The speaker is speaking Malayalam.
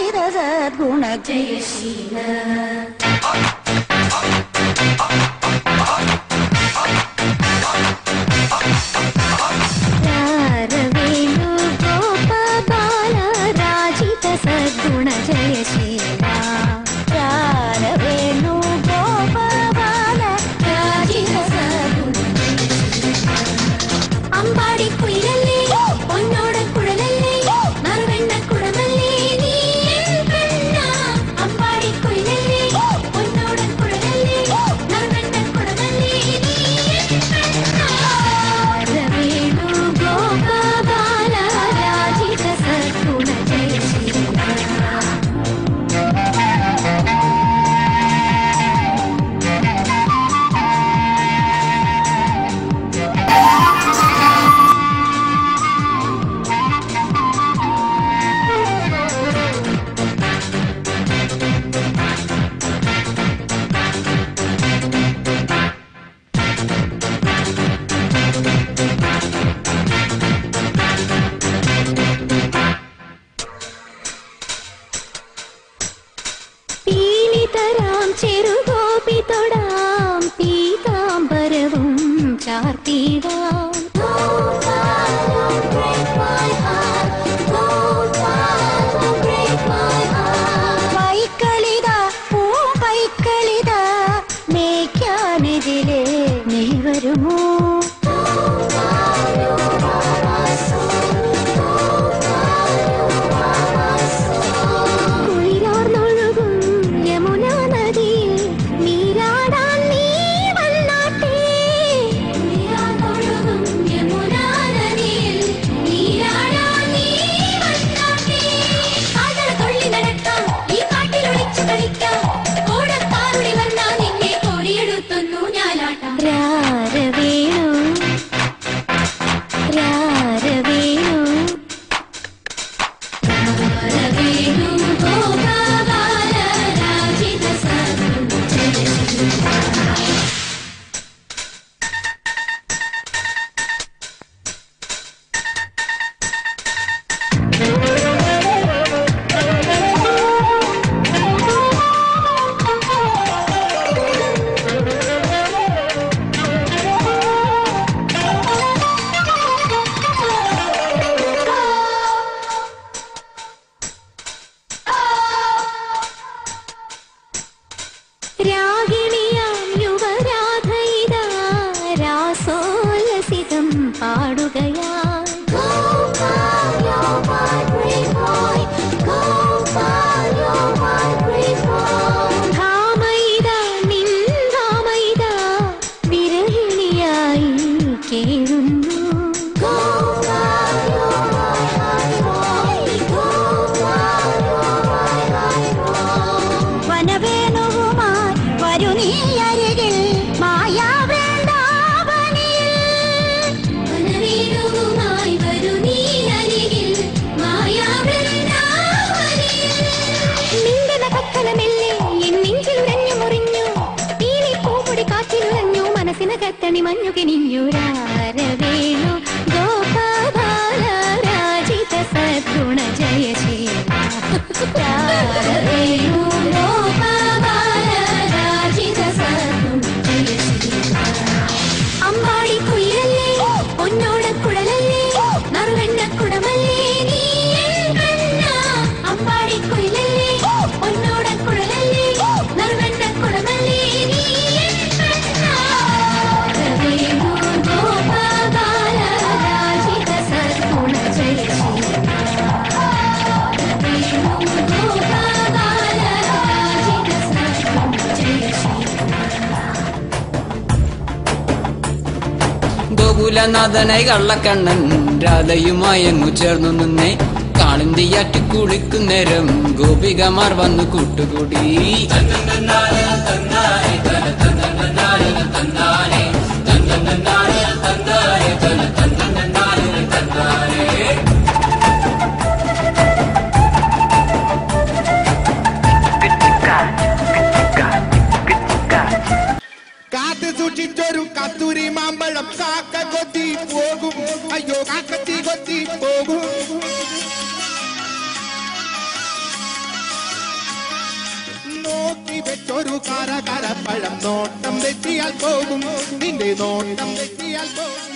രാജിത സദ്ഗുണ ജയശീല രാരവേണു ഗോപബാല രാജിത സദ്ഗുണ ജയശീല രാരവേണു ഗോപബാല രാജിത സദ്ഗുണ അമ്പാടി കുയിലല്ലേ പൊന്നോട കുഴലല്ലേ നറുവെണ്ണ കുടമല്ലേ നീ പെണ്ണ അമ്പാടി കുയിലല്ലേ പൊന്നോട കുഴലല്ലേ നറുവെണ്ണ കുടമല്ലേ നീ പെണ്ണ രവേണു ഗോപബാല രാജിത സദ്ഗുണ ജയശീല പീലിതരാം ചെറുഗോപി തൊടാം പീതാംബരവും ചാർത്തിടാം പൈക്കളിത പൂമ്പൈക്കളിത മേയ്ക്കാനെതിരെ നീ വരുമോ കുളിരാർന്നൊഴുകും യമുനാ നദിയിൽ നീരാടാൻ നീ വന്നാട്ടെ കുളിരാർന്നൊഴുകും യമുനാ നദിയിൽ നീരാടാൻ നീ വന്നാട്ടെ കാതട തുള്ളി നടക്കാം ഈ കാട്ടിൽ ഒളിച്ചു കളിക്കാം കോടത്താറുടി വന്നാ നിന്നെ കോരിയെടുത്തൊന്നു ഞാലാട്ടാം രാരവേണു രാരവേണു രാരവേണു ഗോപബാല രാജിത സദ്ഗുണ ജയശീല രാഗിണിയാം യുവരാധയിതാ രാസോല്ലസിതം പാടുകയായി ധാമയിതാ നിൻ ധാമയിതാ വിരഹിണിയായി കേഴുന്നു വനവേണുവുമായി വരു നീ അരികിൽ മായാവൃന്ദാവനിൽ വനവേണുവുമായി വരു നീ അരികിൽ മായാവൃന്ദാവനിൽ നിന്റെ നഖക്കലമെല്ലേ എൻ നെഞ്ചിലുരഞ്ഞു മുറിഞ്ഞു പീലി പൂപ്പൊടി കാറ്റിലുറഞ്ഞു മനസ്സിനകത്തണി മഞ്ഞു കിനിഞ്ഞു രാരവേണു ഗോപബാല രാജിത സദ്ഗുണ ജയശീല രാരവേണു ഗോപബാല രാജിത സദ്ഗുണ ജയശീല അമ്പാടി കുയിലല്ലേ പൊന്നോട കുഴലല്ലേ നറുവെണ്ണ കുടമല്ലേ നീ പെണ്ണ അമ്പാടി കുയിലല്ലേ പൊന്നോട കുഴലല്ലേ നറുവെണ്ണ കുടമല്ലേ നീ പെണ്ണ രവേണു ഗോപബാല രാജിത സദ്ഗുണ ജയശീല രവേണു ഗോപബാല രാജിത സദ്ഗുണ ജയശീല ഗോകുലനാഥനായി കള്ളക്കണ്ണൻ രാധയുമായങ്ങു ചേർന്നു നിന്നേ കാളിന്തിയാറ്റി കുളിക്കുന്നേരം ഗോപികമാർ വന്നു കൂട്ടുകൂടി കാത്തു സൂക്ഷിച്ചൊരു കത്തൂരി മാമ്പഴം കാക്ക കൊത്തി പോകും അയ്യോ കാക്കത്തി കൊത്തി പോകും ഒരു കരപ്പഴം നോട്ടം തെറ്റിയാൽ പോകും നിന്റെ നോട്ടം തെറ്റിയാൽ പോകും